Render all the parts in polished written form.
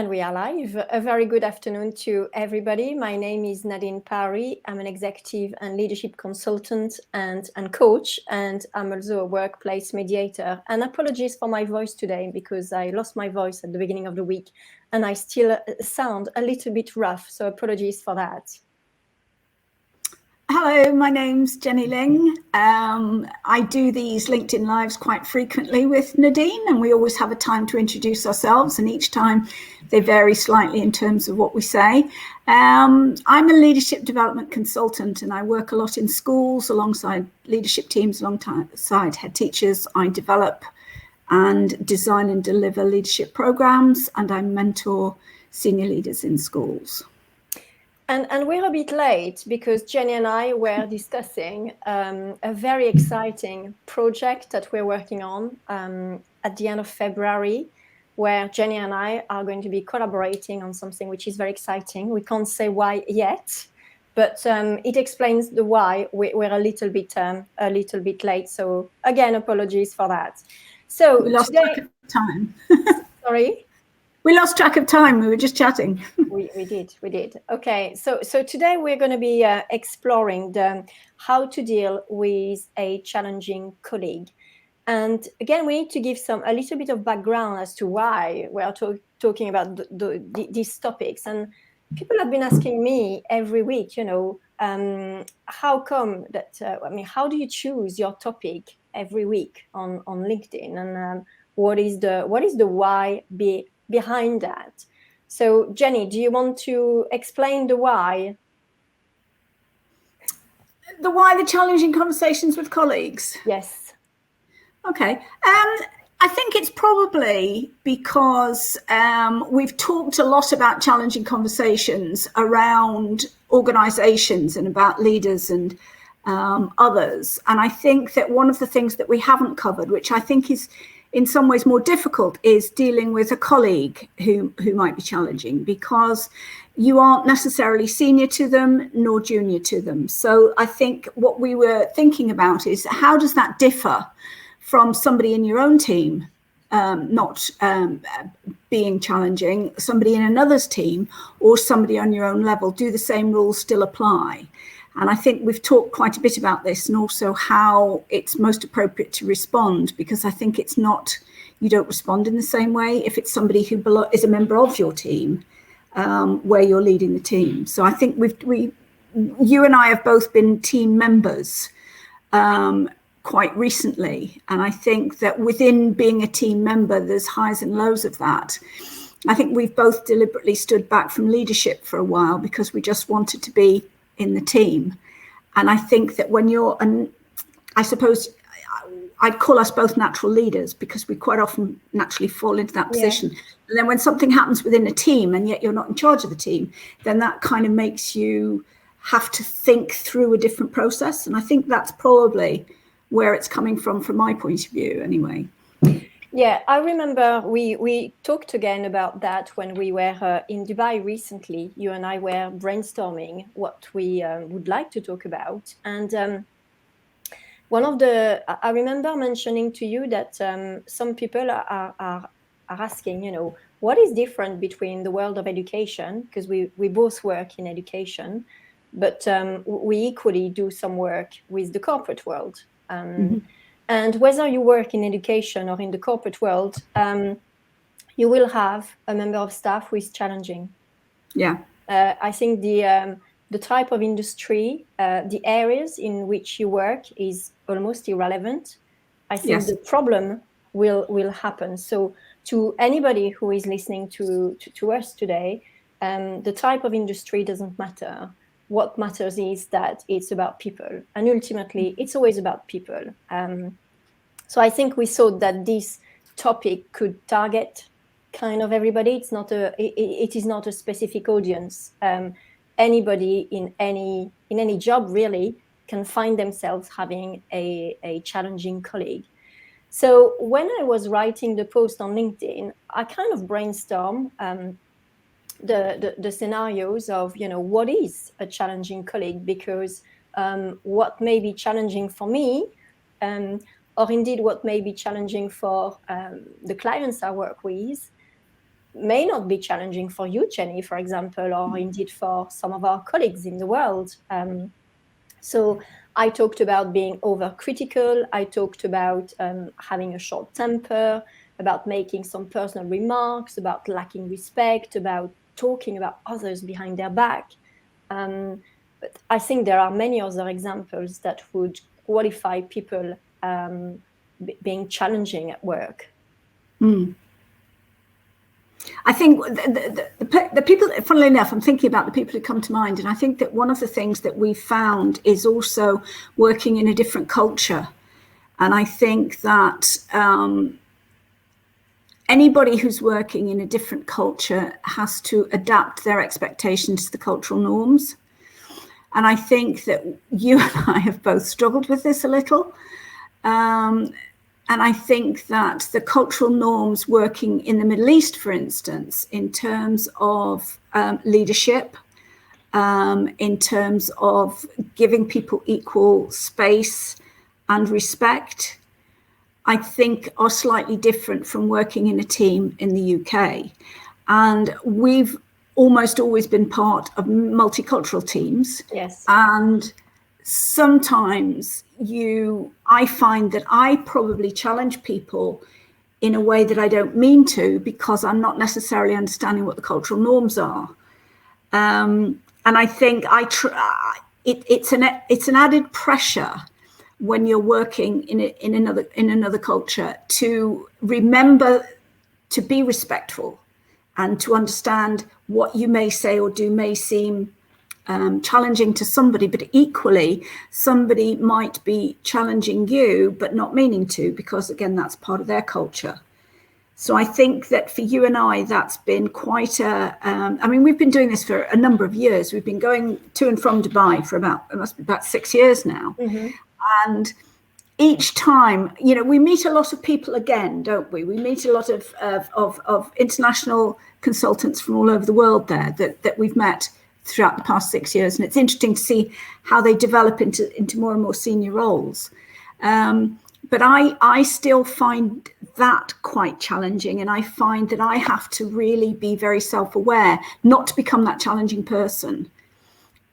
And we are live. A very good afternoon to everybody. My name is Nadine Parry. I'm an executive and leadership consultant and coach, and I'm also a workplace mediator. And apologies for my voice today because I lost my voice at the beginning of the week and I still sound a little bit rough. So apologies for that. Hello, my name's Jenny Ling. I do these LinkedIn Lives quite frequently with Nadine, and we always have a time to introduce ourselves, and each time they vary slightly in terms of what we say. I'm a leadership development consultant, and I work a lot in schools alongside leadership teams, alongside head teachers. I develop and design and deliver leadership programs, and I mentor senior leaders in schools. And we're a bit late because Jenny and I were discussing a very exciting project that we're working on at the end of February, where Jenny and I are going to be collaborating on something which is very exciting. We can't say why yet, but it explains the why we're a little bit late. So again, apologies for that. So we lost track of time. Sorry? We lost track of time. We were just chatting. We did. Okay, so today we're going to be exploring how to deal with a challenging colleague. And again, we need to give a little bit of background as to why we are talking about these topics. And people have been asking me every week, how come that, how do you choose your topic every week on LinkedIn? And what is the why behind that? So, Jenny, do you want to explain the why? The challenging conversations with colleagues? Yes. Okay. I think it's probably because we've talked a lot about challenging conversations around organizations and about leaders and others. And I think that one of the things that we haven't covered, which I think is in some ways more difficult, is dealing with a colleague who might be challenging, because you aren't necessarily senior to them nor junior to them. So I think what we were thinking about is, how does that differ from somebody in your own team not being challenging, somebody in another's team, or somebody on your own level? Do the same rules still apply? And I think we've talked quite a bit about this, and also how it's most appropriate to respond, because I think you don't respond in the same way if it's somebody who is a member of your team, where you're leading the team. So I think you and I have both been team members quite recently. And I think that within being a team member, there's highs and lows of that. I think we've both deliberately stood back from leadership for a while because we just wanted to be in the team. And I think that when I suppose I'd call us both natural leaders, because we quite often naturally fall into that position. And then when something happens within a team and yet you're not in charge of the team, then that kind of makes you have to think through a different process. And I think that's probably where it's coming from my point of view anyway. Yeah, I remember we talked again about that when we were in Dubai recently. You and I were brainstorming what we would like to talk about. And I remember mentioning to you that some people are asking, what is different between the world of education, because we both work in education, but we equally do some work with the corporate world. And whether you work in education or in the corporate world, you will have a member of staff who is challenging. Yeah. I think the type of industry, the areas in which you work is almost irrelevant. I think the problem will happen. So to anybody who is listening to us today, the type of industry doesn't matter. What matters is that it's about people, and ultimately it's always about people. So I think we thought that this topic could target kind of everybody. It is not a specific audience. Anybody in any job really can find themselves having a challenging colleague. So when I was writing the post on LinkedIn, I kind of brainstormed the scenarios of, what is a challenging colleague, because what may be challenging for me, or indeed what may be challenging for the clients I work with, may not be challenging for you, Jenny, for example, or indeed for some of our colleagues in the world. So I talked about being overcritical. I talked about having a short temper, about making some personal remarks, about lacking respect, about talking about others behind their back. But I think there are many other examples that would qualify people being challenging at work. I think the people, funnily enough, I'm thinking about the people who come to mind, and I think that one of the things that we found is also working in a different culture. And I think that anybody who's working in a different culture has to adapt their expectations to the cultural norms. And I think that you and I have both struggled with this a little. And I think that the cultural norms working in the Middle East, for instance, in terms of leadership, in terms of giving people equal space and respect, I think are slightly different from working in a team in the UK. And we've almost always been part of multicultural teams. Yes. And sometimes I find that I probably challenge people in a way that I don't mean to, because I'm not necessarily understanding what the cultural norms are. And I think it's an added pressure when you're working in another culture to remember to be respectful and to understand what you may say or do may seem challenging to somebody, but equally somebody might be challenging you but not meaning to, because again, that's part of their culture. So I think that for you and I, that's been quite we've been doing this for a number of years. We've been going to and from Dubai for about 6 years now. Mm-hmm. And each time, we meet a lot of people again, don't we? We meet a lot of international consultants from all over the world there that we've met throughout the past 6 years. And it's interesting to see how they develop into more and more senior roles. But I still find that quite challenging. And I find that I have to really be very self-aware not to become that challenging person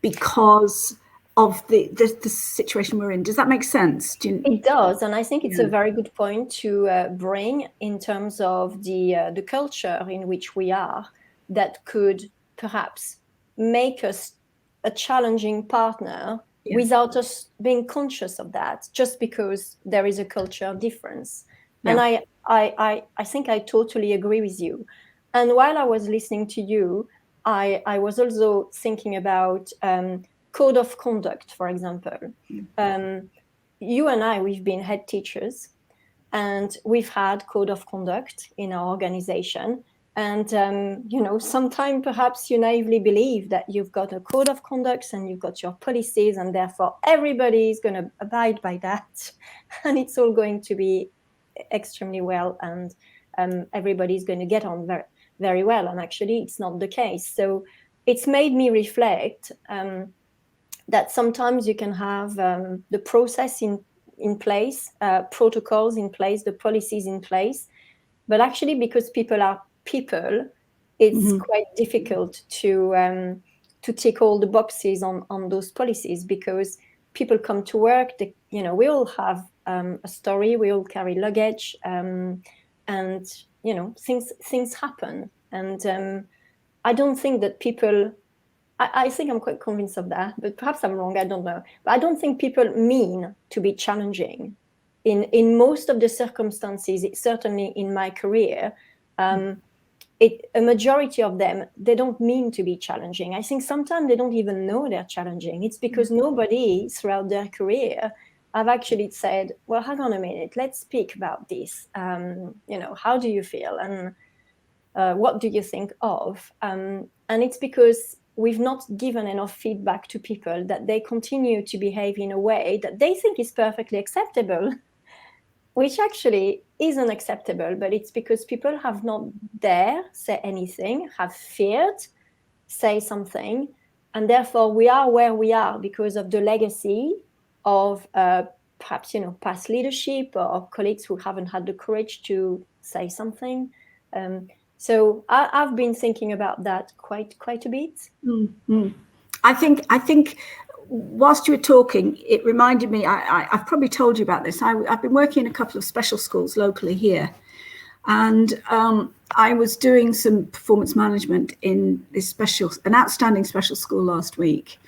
because of the situation we're in. Does that make sense? It does, and I think it's a very good point to bring in terms of the culture in which we are, that could perhaps make us a challenging partner without us being conscious of that, just because there is a culture difference. And I think I totally agree with you. And while I was listening to you, I was also thinking about code of conduct, for example. You and I, we've been head teachers, and we've had code of conduct in our organization. And, sometimes perhaps you naively believe that you've got a code of conduct and you've got your policies, and therefore everybody is going to abide by that. And it's all going to be extremely well, and everybody's going to get on very, very well. And actually, it's not the case. So it's made me reflect that sometimes you can have the process in place, protocols in place, the policies in place, but actually because people are people, it's quite difficult to tick all the boxes on those policies, because people come to work, we all have a story, we all carry luggage, and things happen. And I don't think that people, I think I'm quite convinced of that, but perhaps I'm wrong, I don't know. But I don't think people mean to be challenging. In most of the circumstances, certainly in my career, a majority of them, they don't mean to be challenging. I think sometimes they don't even know they're challenging. It's because nobody throughout their career have actually said, well, hang on a minute, let's speak about this. How do you feel? And what do you think of? And it's because we've not given enough feedback to people that they continue to behave in a way that they think is perfectly acceptable, which actually isn't acceptable. But it's because people have not dared say anything, have feared say something, and therefore we are where we are because of the legacy of perhaps past leadership or colleagues who haven't had the courage to say something. So I've been thinking about that quite a bit. Mm-hmm. I think whilst you were talking, it reminded me, I've probably told you about this. I've been working in a couple of special schools locally here. And I was doing some performance management in an outstanding special school last week.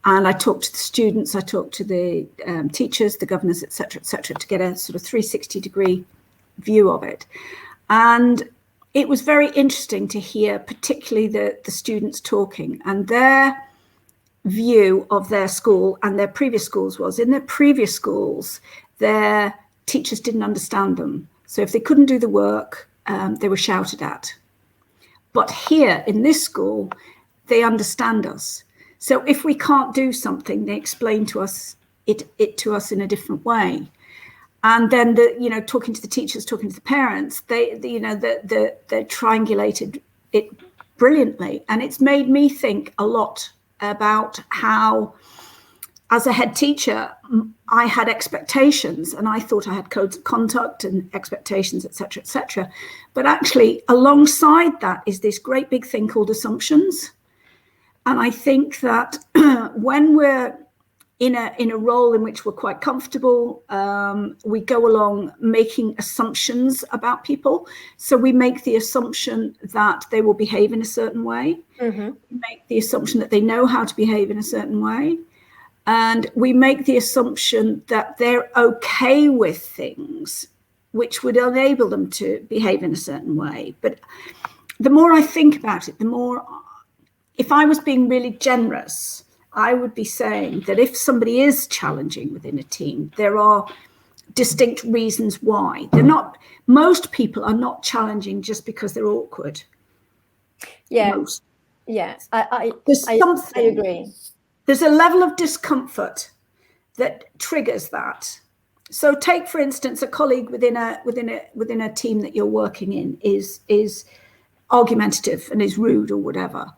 And I talked to the students, I talked to the teachers, the governors, et cetera, to get a sort of 360-degree view of it. And it was very interesting to hear particularly the students talking, and their view of their school and their previous schools was, in their previous schools, their teachers didn't understand them. So if they couldn't do the work, they were shouted at. But here in this school, they understand us. So if we can't do something, they explain to us it to us in a different way. And then talking to the teachers, talking to the parents, they triangulated it brilliantly. And it's made me think a lot about how, as a head teacher, I had expectations, and I thought I had codes of conduct and expectations, et cetera. But actually, alongside that is this great big thing called assumptions. And I think that when we're in a role in which we're quite comfortable, we go along making assumptions about people. So we make the assumption that they will behave in a certain way. Mm-hmm. We make the assumption that they know how to behave in a certain way. And we make the assumption that they're okay with things which would enable them to behave in a certain way. But the more I think about it, the more, if I was being really generous, I would be saying that if somebody is challenging within a team, there are distinct reasons why. Most people are not challenging just because they're awkward. Yeah. Most. Yeah. I agree. There's a level of discomfort that triggers that. So take, for instance, a colleague within a team that you're working in is argumentative and is rude or whatever.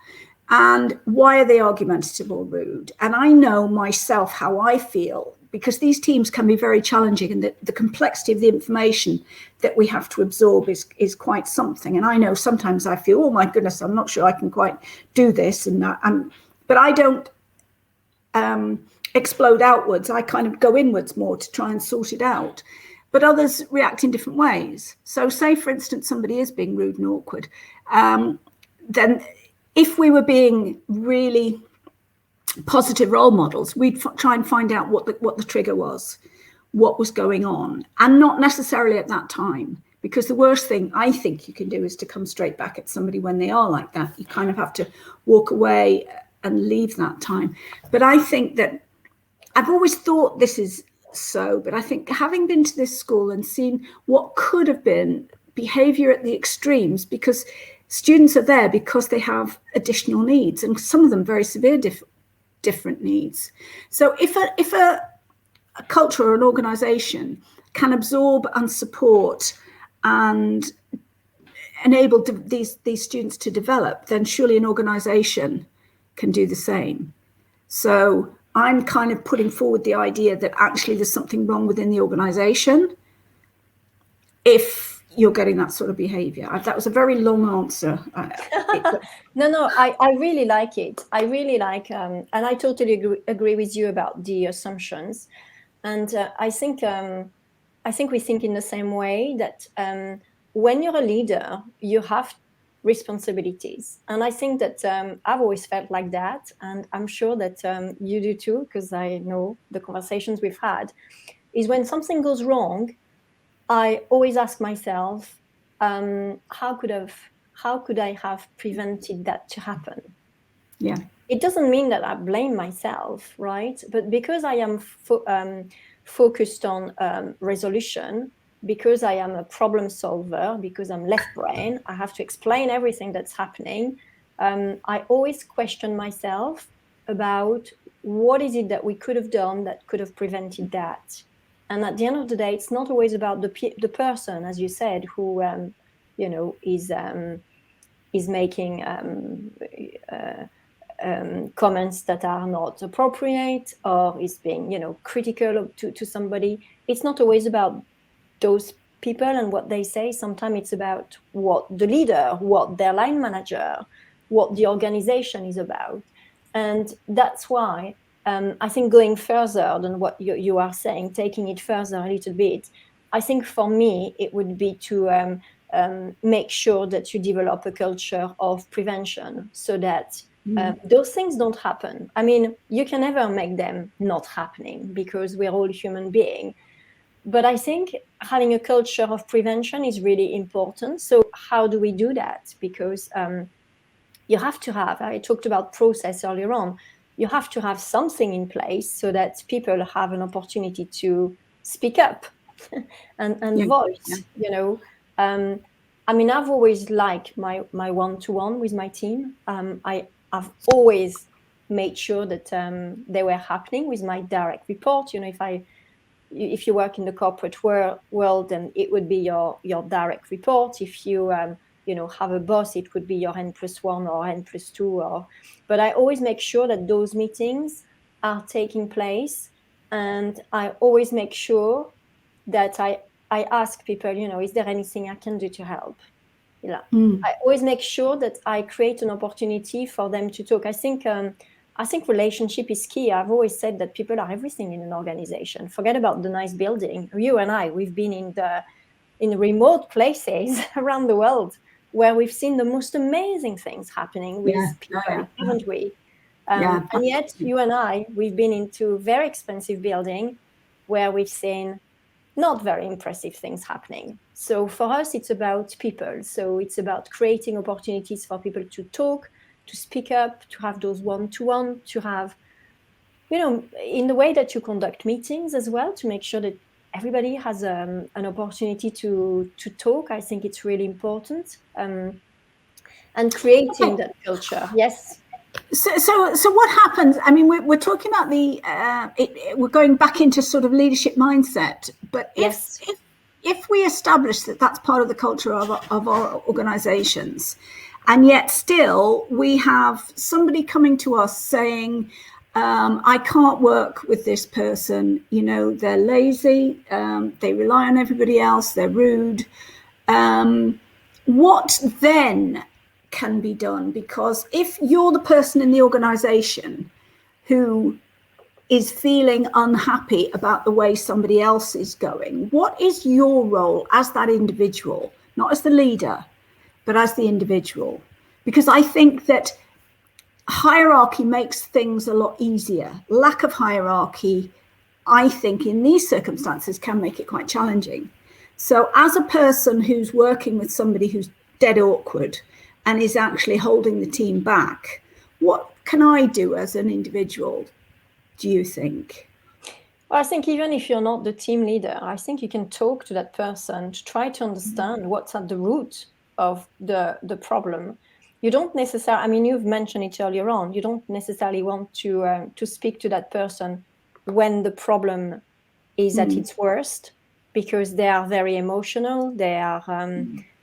And why are they argumentative or rude? And I know myself how I feel, because these teams can be very challenging, and the complexity of the information that we have to absorb is quite something. And I know sometimes I feel, oh my goodness, I'm not sure I can quite do this and that. But I don't explode outwards. I kind of go inwards more to try and sort it out. But others react in different ways. So say, for instance, somebody is being rude and awkward, then if we were being really positive role models, we'd try and find out what the trigger was, what was going on, and not necessarily at that time. Because the worst thing I think you can do is to come straight back at somebody when they are like that. You kind of have to walk away and leave that time. But I think that I've always thought this is so, but I think having been to this school and seen what could have been behavior at the extremes, because students are there because they have additional needs, and some of them very severe different needs. So if a culture or an organization can absorb and support and enable these students to develop, then surely an organization can do the same. So I'm kind of putting forward the idea that actually there's something wrong within the organization if you're getting that sort of behavior. That was a very long answer. No, I really like it. I really like, and I totally agree with you about the assumptions. And I think we think in the same way, that when you're a leader, you have responsibilities. And I think that I've always felt like that. And I'm sure that you do too, because I know the conversations we've had, is when something goes wrong, I always ask myself, how could I have prevented that to happen? Yeah. It doesn't mean that I blame myself, right? But because I am focused on resolution, because I am a problem solver, because I'm left brain, I have to explain everything that's happening. I always question myself about what is it that we could have done that could have prevented that. And at the end of the day, it's not always about the person, as you said, who is making comments that are not appropriate, or is being critical to somebody. It's not always about those people and what they say. Sometimes it's about what the leader, what their line manager, what the organization is about. And that's why I think going further than what you are saying, taking it further a little bit, I think for me, it would be to make sure that you develop a culture of prevention so that those things don't happen. I mean, you can never make them not happening because we're all human beings. But I think having a culture of prevention is really important. So how do we do that? Because you have to have, I talked about process earlier on, you have to have something in place so that people have an opportunity to speak up and voice, you know. I mean, I've always liked my one-to-one with my team. I've always made sure that they were happening with my direct report. You know, if you work in the corporate world, then it would be your direct report. If you you know, have a boss, it could be your N+1 or N+2. But I always make sure that those meetings are taking place, and I always make sure that I ask people, you know, is there anything I can do to help? Yeah. I always make sure that I create an opportunity for them to talk. I think relationship is key. I've always said that people are everything in an organization. Forget about the nice building. You and I, we've been in remote places around the world where we've seen the most amazing things happening with people, haven't we? And yet, you and I, we've been into very expensive building where we've seen not very impressive things happening. So for us, it's about people. So it's about creating opportunities for people to talk, to speak up, to have those one-to-one, to have, you know, in the way that you conduct meetings as well, to make sure that everybody has an opportunity to talk. I think it's really important. And creating that culture. Yes. So what happens? I mean, we're talking about we're going back into sort of leadership mindset. But if we establish that that's part of the culture of our organizations, and yet still we have somebody coming to us saying, I can't work with this person, you know, they're lazy, they rely on everybody else, they're rude. What then can be done? Because if you're the person in the organization who is feeling unhappy about the way somebody else is going, what is your role as that individual, not as the leader, but as the individual? Because I think that hierarchy makes things a lot easier. Lack of hierarchy, I think, in these circumstances can make it quite challenging. So as a person who's working with somebody who's dead awkward and is actually holding the team back, what can I do as an individual, do you think? Well, I think even if you're not the team leader, I think you can talk to that person to try to understand what's at the root of the problem. You don't necessarily, I mean, you've mentioned it earlier on, you don't necessarily want to speak to that person when the problem is at its worst, because they are very emotional. They are,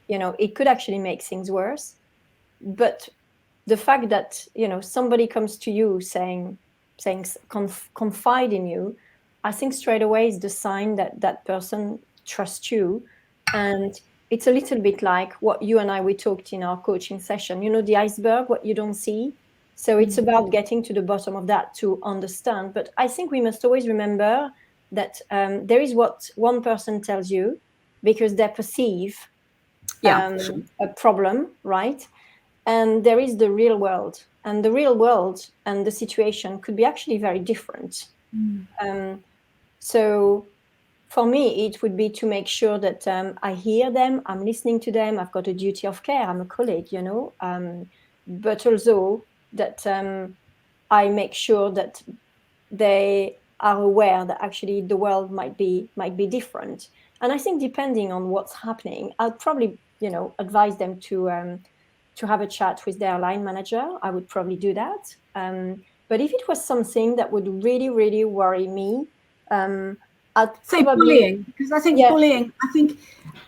you know, it could actually make things worse. But the fact that, you know, somebody comes to you saying confide in you, I think straight away is the sign that that person trusts you. And it's a little bit like what you and we talked in our coaching session, you know, the iceberg, what you don't see. So it's about getting to the bottom of that to understand. But I think we must always remember that there is what one person tells you because they perceive a problem, right? And there is the real world. And the real world and the situation could be actually very different. So for me, it would be to make sure that I hear them, I'm listening to them, I've got a duty of care, I'm a colleague, you know, but also that I make sure that they are aware that actually the world might be different. And I think depending on what's happening, I'll probably, you know, advise them to have a chat with their line manager. I would probably do that. But if it was something that would really, really worry me, I'd say bullying, because I think bullying,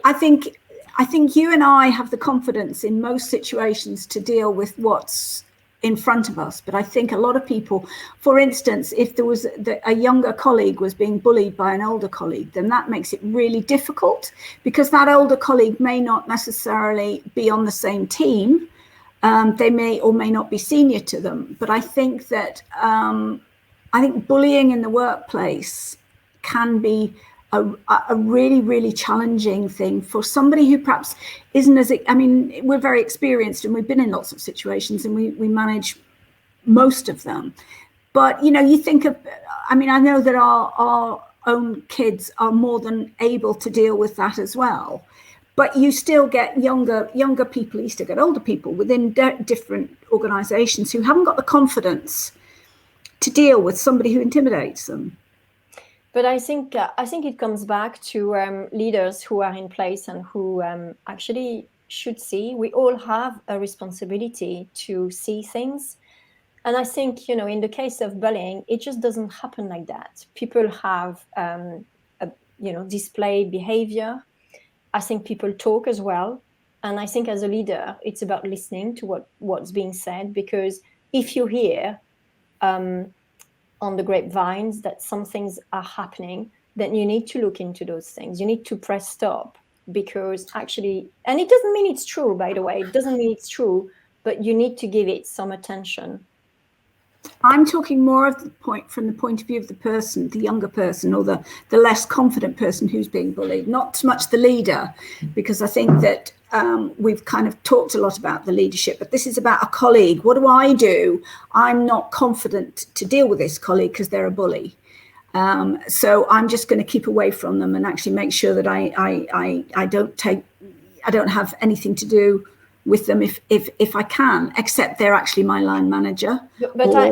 I think you and I have the confidence in most situations to deal with what's in front of us. But I think a lot of people, for instance, if there was a younger colleague was being bullied by an older colleague, then that makes it really difficult, because that older colleague may not necessarily be on the same team. They may or may not be senior to them. But I think that bullying in the workplace can be a really, really challenging thing for somebody who perhaps isn't as, I mean, we're very experienced and we've been in lots of situations and we manage most of them. But, you know, you think of, I mean, I know that our own kids are more than able to deal with that as well. But you still get younger people, you still get older people within different organizations who haven't got the confidence to deal with somebody who intimidates them. But I think it comes back to leaders who are in place and who actually should see. We all have a responsibility to see things. And I think, you know, in the case of bullying, it just doesn't happen like that. People have, displayed behavior. I think people talk as well. And I think as a leader, it's about listening to what's being said, because if you hear on the grapevines that some things are happening, then you need to look into those things. You need to press stop, because actually, and it doesn't mean it's true, by the way, it doesn't mean it's true, but you need to give it some attention. I'm talking more of from the point of view of the person, the younger person, or the less confident person who's being bullied, not so much the leader, because I think that we've kind of talked a lot about the leadership, but this is about a colleague. What do? I'm not confident to deal with this colleague because they're a bully. So I'm just going to keep away from them and actually make sure that I don't have anything to do with them if I can, except they're actually my line manager. But okay,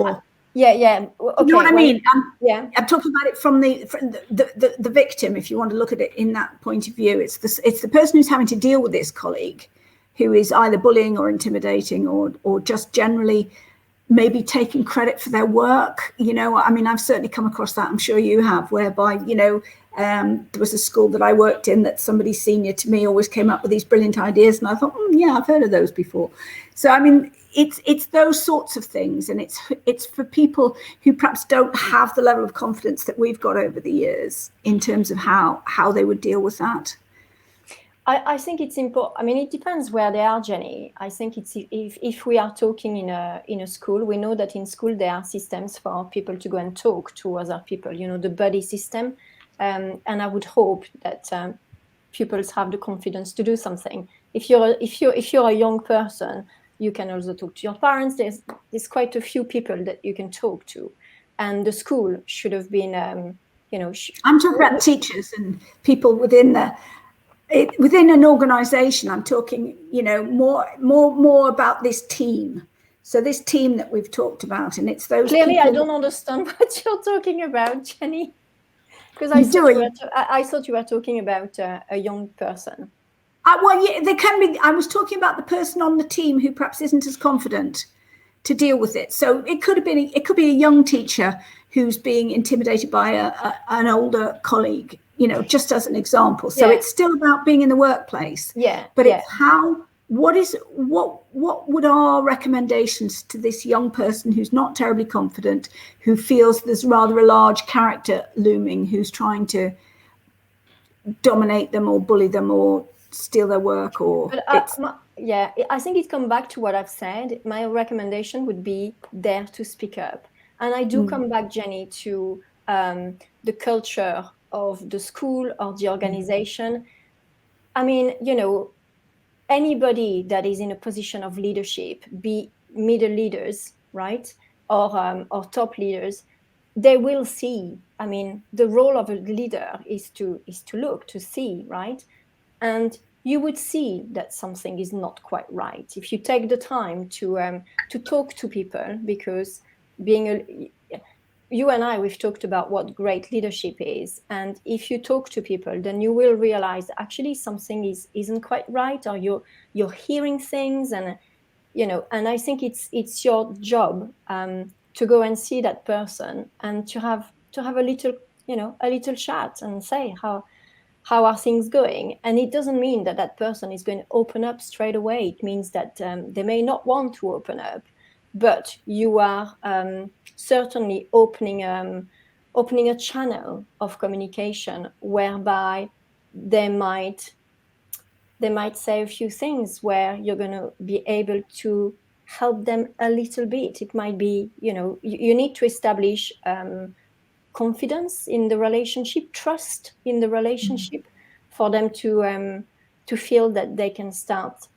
you know what I mean? I'm talking about it from the victim. If you want to look at it in that point of view, it's the person who's having to deal with this colleague, who is either bullying or intimidating or just generally maybe taking credit for their work. You know, I mean, I've certainly come across that. I'm sure you have, whereby, you know, there was a school that I worked in that somebody senior to me always came up with these brilliant ideas. And I thought, yeah, I've heard of those before. So, I mean, it's those sorts of things. And it's for people who perhaps don't have the level of confidence that we've got over the years in terms of how they would deal with that. I think it's important. I mean, it depends where they are, Jenny. I think it's if we are talking in a school, we know that in school there are systems for people to go and talk to other people. You know, the buddy system, and I would hope that pupils have the confidence to do something. If you're a young person, you can also talk to your parents. There's quite a few people that you can talk to, and the school should have been, I'm talking about teachers and people within an organization. I'm talking, you know, more about this team. So this team that we've talked about, and it's those clearly people. I don't understand what you're talking about, Jenny, because I thought you were talking about a young person. Well, yeah, they can be. I was talking about the person on the team who perhaps isn't as confident to deal with it. So it could be a young teacher who's being intimidated by an older colleague, you know, just as an example. So it's still about being in the workplace. Yeah. But it's what would our recommendations to this young person who's not terribly confident, who feels there's rather a large character looming, who's trying to dominate them or bully them or steal their work I think it comes back to what I've said. My recommendation would be dare to speak up. And I do come back, Jenny, to the culture of the school or the organization. I mean, you know, anybody that is in a position of leadership, be middle leaders, right, or top leaders, they will see. I mean, the role of a leader is to look, to see, right? And you would see that something is not quite right if you take the time to talk to people, because you and I, we've talked about what great leadership is. And if you talk to people, then you will realize actually something isn't quite right, or you're hearing things, and you know. And I think it's your job to go and see that person and to have a little chat and say how are things going. And it doesn't mean that person is going to open up straight away. It means that they may not want to open up, but you are certainly opening a channel of communication whereby they might say a few things where you're going to be able to help them a little bit. It might be, you need to establish confidence in the relationship, trust in the relationship, for them to feel that they can start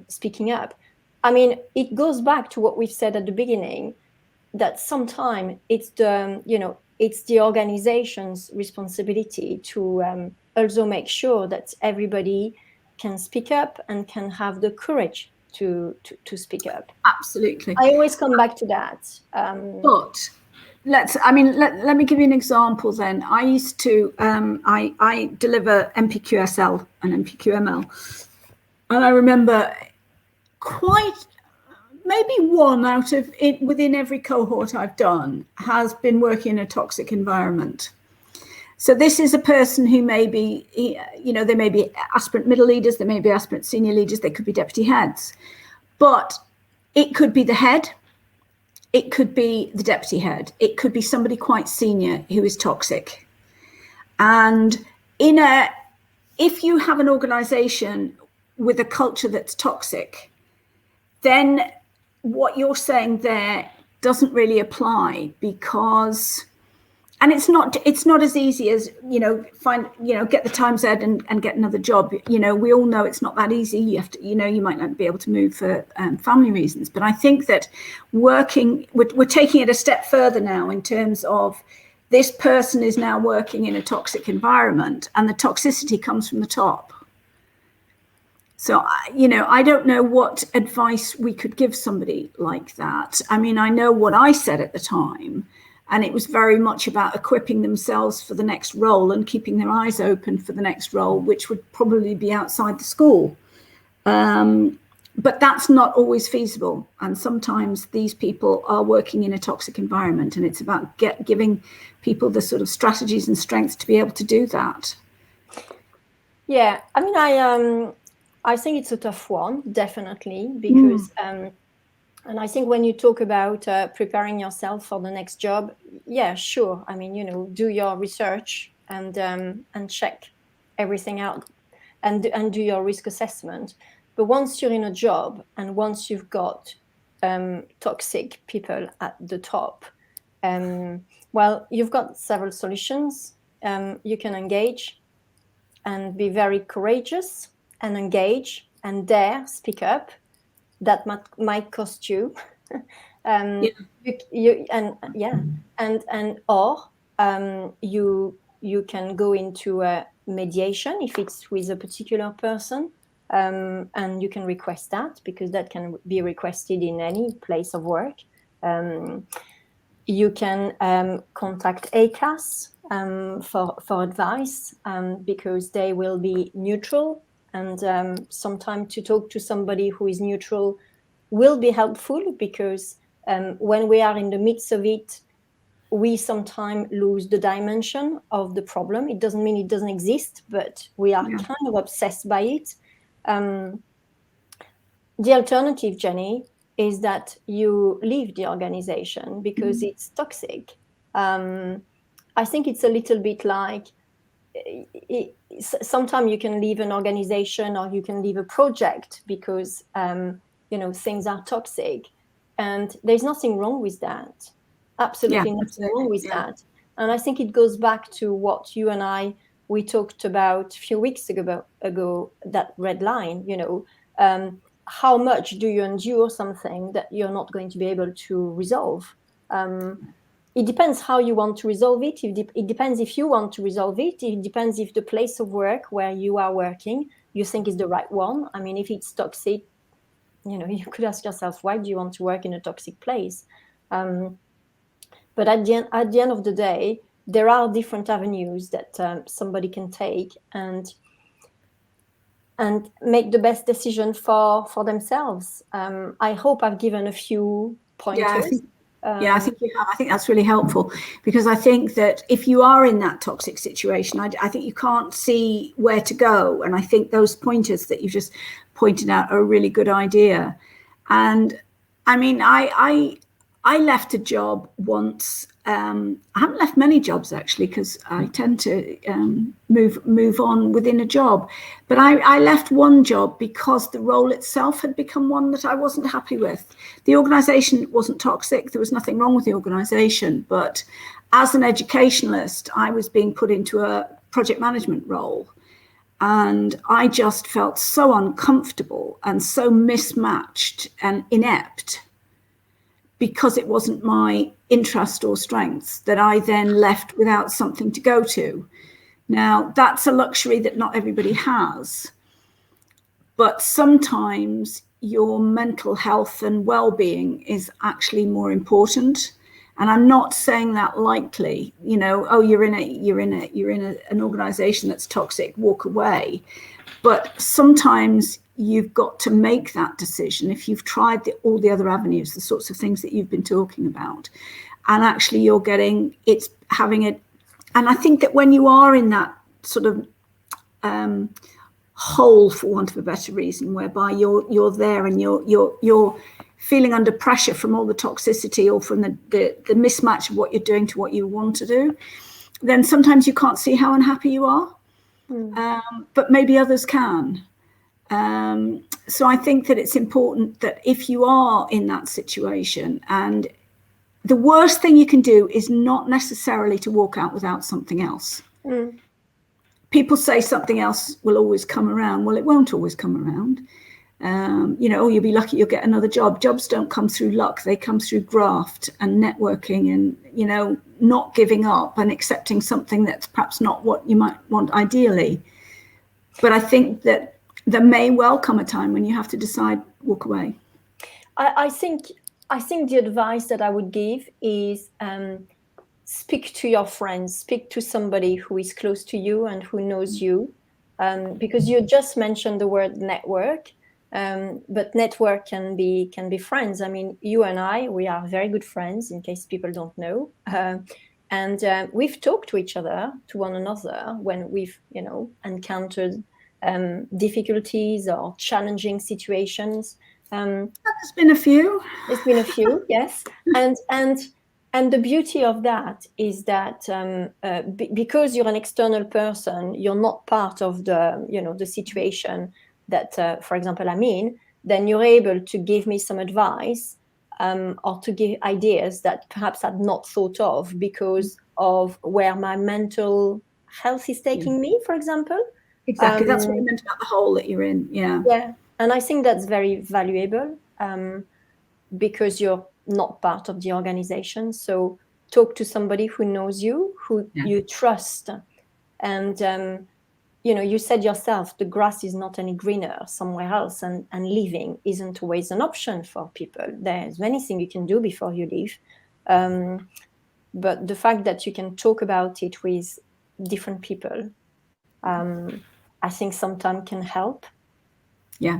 speaking up. I mean, it goes back to what we've said at the beginning, that sometimes it's the organization's responsibility to also make sure that everybody can speak up and can have the courage to speak up. Absolutely. I always come back to that. But let me give you an example then. I used to, I deliver MPQSL and MPQML. And I remember maybe one out of it within every cohort I've done has been working in a toxic environment. So this is a person who may be, they may be aspirant middle leaders, they may be aspirant senior leaders, they could be deputy heads. But it could be the head, it could be the deputy head, it could be somebody quite senior who is toxic. And if you have an organization with a culture that's toxic, then what you're saying there doesn't really apply, because, and it's not as easy as, get the Times Ed and get another job. We all know it's not that easy. You have to, you might not be able to move for family reasons. But I think that we're taking it a step further now in terms of this person is now working in a toxic environment, and the toxicity comes from the top. So, I don't know what advice we could give somebody like that. I mean, I know what I said at the time, and it was very much about equipping themselves for the next role and keeping their eyes open for the next role, which would probably be outside the school. But that's not always feasible. And sometimes these people are working in a toxic environment, and it's about giving people the sort of strategies and strengths to be able to do that. Yeah, I mean, I think it's a tough one, definitely, because, and I think when you talk about preparing yourself for the next job, yeah, sure. I mean, do your research and check everything out and do your risk assessment. But once you're in a job and once you've got toxic people at the top, well, you've got several solutions. You can engage and be very courageous and engage and dare speak up. That might cost you. Or you can go into a mediation if it's with a particular person, and you can request that, because that can be requested in any place of work. You can contact ACAS for advice, because they will be neutral, and sometimes to talk to somebody who is neutral will be helpful, because when we are in the midst of it, we sometimes lose the dimension of the problem. It doesn't mean it doesn't exist, but we are kind of obsessed by it. The alternative, Jenny, is that you leave the organization because it's toxic. I think it's a little bit like, sometimes you can leave an organization or you can leave a project because things are toxic, and there's nothing wrong with that. Absolutely nothing wrong with that. And I think it goes back to what you and we talked about a few weeks ago, that red line. How much do you endure something that you're not going to be able to resolve? It depends how you want to resolve it. It depends if you want to resolve it. It depends if the place of work where you are working you think is the right one. I mean, if it's toxic, you could ask yourself, why do you want to work in a toxic place? But at the end of the day, there are different avenues that somebody can take and make the best decision for themselves. I hope I've given a few pointers. I think you have. I think that's really helpful, because I think that if you are in that toxic situation, I think you can't see where to go. And I think those pointers that you just pointed out are a really good idea. And I mean, I left a job once. I haven't left many jobs actually, because I tend to move on within a job. But I left one job because the role itself had become one that I wasn't happy with. The organisation wasn't toxic. There was nothing wrong with the organisation. But as an educationalist, I was being put into a project management role. And I just felt so uncomfortable and so mismatched and inept, because it wasn't my interest or strengths, that I then left without something to go to. Now, that's a luxury that not everybody has. But sometimes your mental health and well-being is actually more important. And I'm not saying that lightly, oh, you're in an organization that's toxic, walk away. But sometimes you've got to make that decision if you've tried all the other avenues, the sorts of things that you've been talking about. And actually it's having it. And I think that when you are in that sort of hole, for want of a better reason, whereby you're there and you're feeling under pressure from all the toxicity or from the mismatch of what you're doing to what you want to do, then sometimes you can't see how unhappy you are. But maybe others can. So I think that it's important that if you are in that situation, and the worst thing you can do is not necessarily to walk out without something else. People say something else will always come around. Well, it won't always come around. You'll be lucky you'll get another job. Jobs don't come through luck. They come through graft and networking and, not giving up and accepting something that's perhaps not what you might want ideally. But I think that there may well come a time when you have to decide, walk away. I think the advice that I would give is speak to your friends, speak to somebody who is close to you and who knows you, because you just mentioned the word network. But network can be friends. I mean, you and I, we are very good friends, in case people don't know. And we've talked to each other, to one another, when we've, encountered difficulties or challenging situations. There's been a few. There's been a few, yes. And the beauty of that is that because you're an external person, you're not part of the situation that, for example, I'm in, then you're able to give me some advice or to give ideas that perhaps I'd not thought of because of where my mental health is taking me, for example. Exactly. That's what I meant about the hole that you're in. Yeah. Yeah. And I think that's very valuable because you're not part of the organization. So talk to somebody who knows you, who you trust. And, you said yourself, the grass is not any greener somewhere else, and leaving isn't always an option for people. There's many things you can do before you leave. But the fact that you can talk about it with different people, I think sometimes can help. Yeah.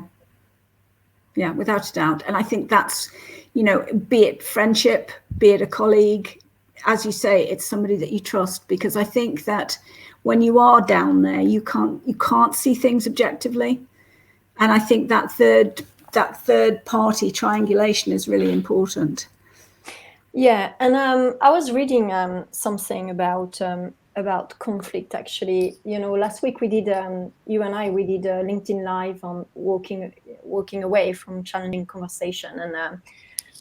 Yeah, without a doubt. And I think that's, be it friendship, be it a colleague, as you say, it's somebody that you trust, because I think that when you are down there, you can't see things objectively. And I think that third party triangulation is really important. Yeah, and I was reading something about conflict, actually. Last week we did, you and I, we did a LinkedIn Live on walking away from challenging conversation,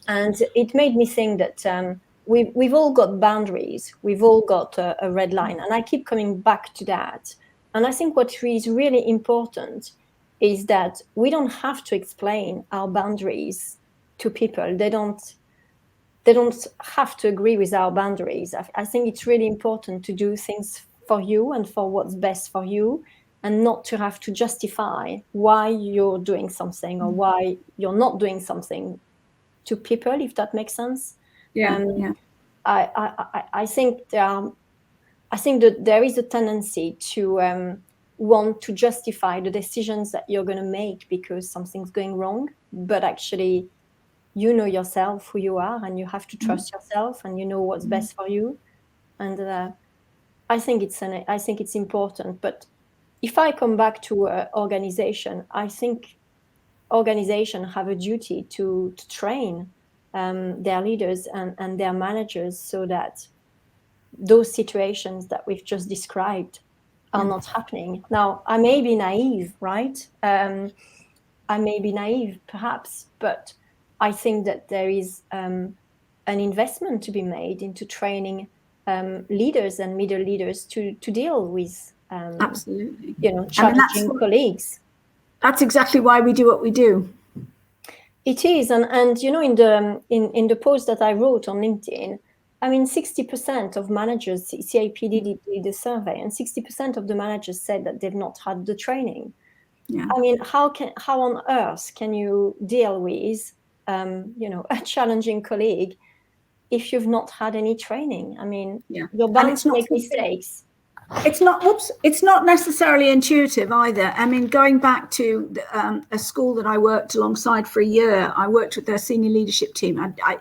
and it made me think that we've all got boundaries, we've all got a red line, and I keep coming back to that. And I think what is really important is that we don't have to explain our boundaries to people. They don't have to agree with our boundaries. I think it's really important to do things for you and for what's best for you, and not to have to justify why you're doing something or why you're not doing something to people, if that makes sense. Yeah. I think that there is a tendency to want to justify the decisions that you're going to make because something's going wrong, but actually you know yourself, who you are, and you have to trust yourself, and you know what's best for you. And I think it's important. But if I come back to organization, I think organizations have a duty to train their leaders and their managers so that those situations that we've just described are not happening. Now, I may be naive, right? I may be naive, perhaps, but I think that there is an investment to be made into training leaders and middle leaders to deal with, absolutely, challenging colleagues. That's exactly why we do what we do. It is, and in the post that I wrote on LinkedIn, 60% of managers, CIPD did a survey, and 60% of the managers said that they've not had the training. Yeah. How on earth can you deal with, a challenging colleague if you've not had any training? You're bound to make mistakes. It's not necessarily intuitive either. Going back to a school that I worked alongside for a year, I worked with their senior leadership team. I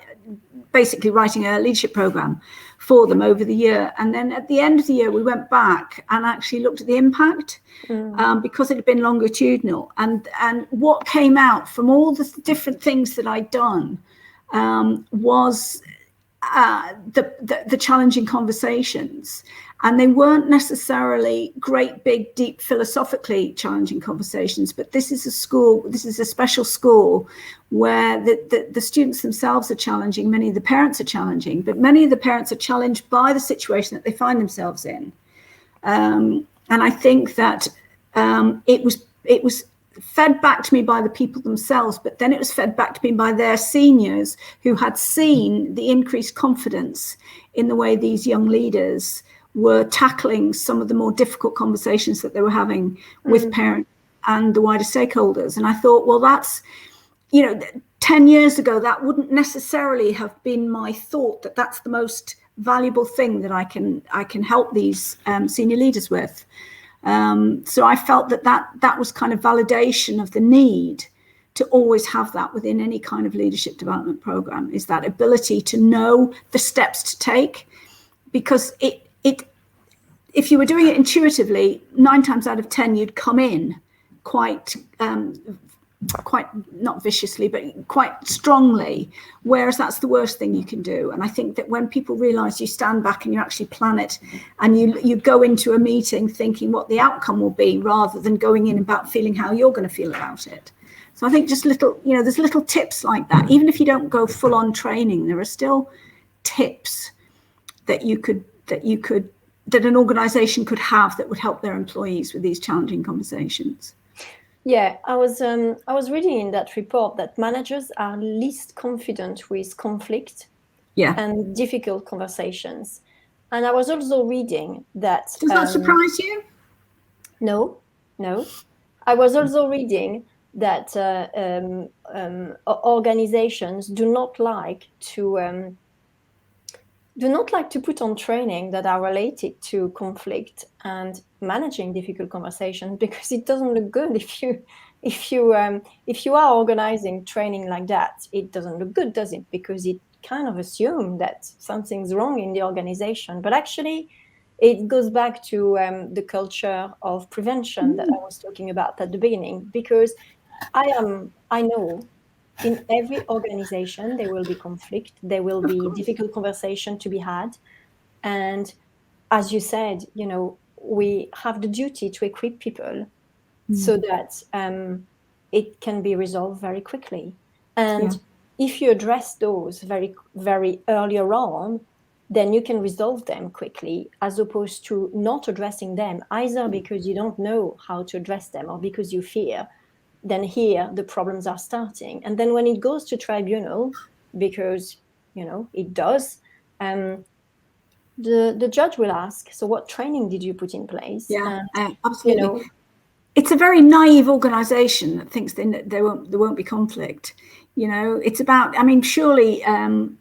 basically writing a leadership program for them over the year. And then at the end of the year, we went back and actually looked at the impact because it had been longitudinal. And what came out from all the different things that I'd done was the challenging conversations. And they weren't necessarily great, big, deep, philosophically challenging conversations, but this is a special school where the students themselves are challenging, many of the parents are challenging, but many of the parents are challenged by the situation that they find themselves in. And I think that it was fed back to me by the people themselves, but then it was fed back to me by their seniors who had seen the increased confidence in the way these young leaders were tackling some of the more difficult conversations that they were having with parents and the wider stakeholders. And I thought, well, that's, 10 years ago, that wouldn't necessarily have been my thought that that's the most valuable thing that I can help these senior leaders with. So I felt that was kind of validation of the need to always have that within any kind of leadership development program, is that ability to know the steps to take, because if you were doing it intuitively, 9 times out of 10, you'd come in quite not viciously, but quite strongly, whereas that's the worst thing you can do. And I think that when people realize you stand back and you actually plan it, and you go into a meeting thinking what the outcome will be, rather than going in about feeling how you're going to feel about it. So I think just there's little tips like that. Even if you don't go full on training, there are still tips that an organization could have that would help their employees with these challenging conversations. Yeah, I was reading in that report that managers are least confident with conflict and difficult conversations. And I was also reading that... Does that surprise you? No. I was also reading that organizations do not like to put on training that are related to conflict and managing difficult conversations, because it doesn't look good if you are organizing training like that. It doesn't look good, does it? Because it kind of assumes that something's wrong in the organization. But actually, it goes back to the culture of prevention that I was talking about at the beginning, because I know in every organization, there will be conflict, there will be difficult conversation to be had. And as you said, we have the duty to equip people so that it can be resolved very quickly. And if you address those very, very earlier on, then you can resolve them quickly, as opposed to not addressing them, either because you don't know how to address them or because you fear. Then here the problems are starting. And then when it goes to tribunal, because, it does, the judge will ask, so what training did you put in place? Yeah, absolutely. It's a very naive organization that thinks there won't be conflict. It's about, surely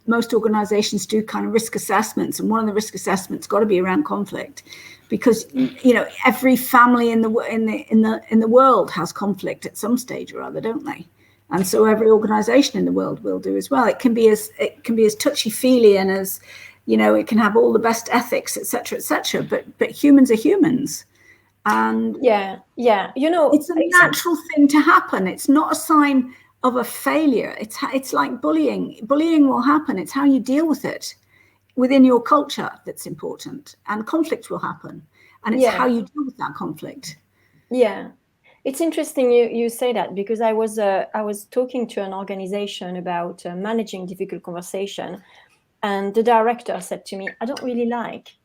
most organizations do kind of risk assessments, and one of the risk assessments got to be around conflict, because every family in the world has conflict at some stage or other, don't they? And so every organization in the world will do as well. It can be as touchy-feely and as it can have all the best ethics, etc., but humans are humans. And yeah, it's a natural thing to happen. It's not a sign of a failure. It's like bullying. Bullying will happen. It's how you deal with it within your culture that's important, and conflict will happen, and it's how you deal with that conflict. Yeah, it's interesting you say that, because I was talking to an organization about managing difficult conversation, and the director said to me, I don't really like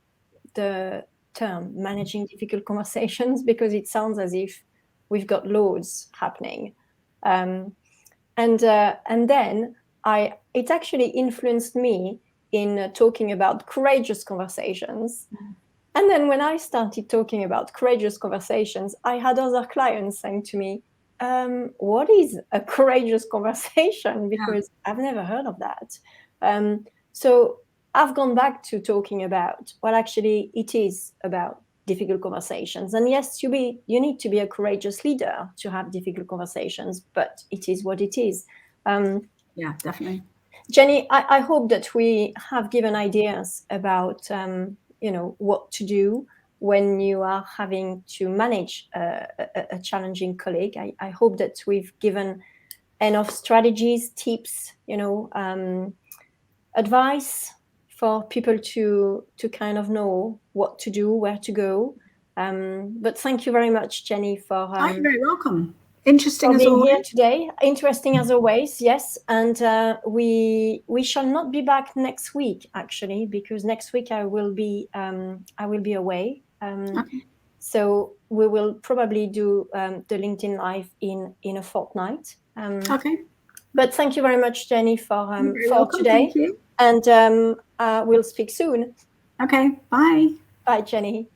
the term managing difficult conversations, because it sounds as if we've got loads happening. And then it actually influenced me in talking about courageous conversations. And then when I started talking about courageous conversations, I had other clients saying to me, what is a courageous conversation? Because I've never heard of that. So I've gone back to talking about, well, actually, it is about difficult conversations. And yes, you need to be a courageous leader to have difficult conversations, but it is what it is. Yeah, definitely. Jenny, I hope that we have given ideas about what to do when you are having to manage a challenging colleague. I hope that we've given enough strategies, tips, advice for people to kind of know what to do, where to go. But thank you very much, Jenny, for you're very welcome. Interesting as always. Being here today. Interesting as always, yes. And we shall not be back next week, actually, because next week I will be away. Okay. So we will probably do the LinkedIn Live in a fortnight. Okay. But thank you very much, Jenny, for welcome. today. Thank you. And we'll speak soon. Okay. Bye. Bye, Jenny.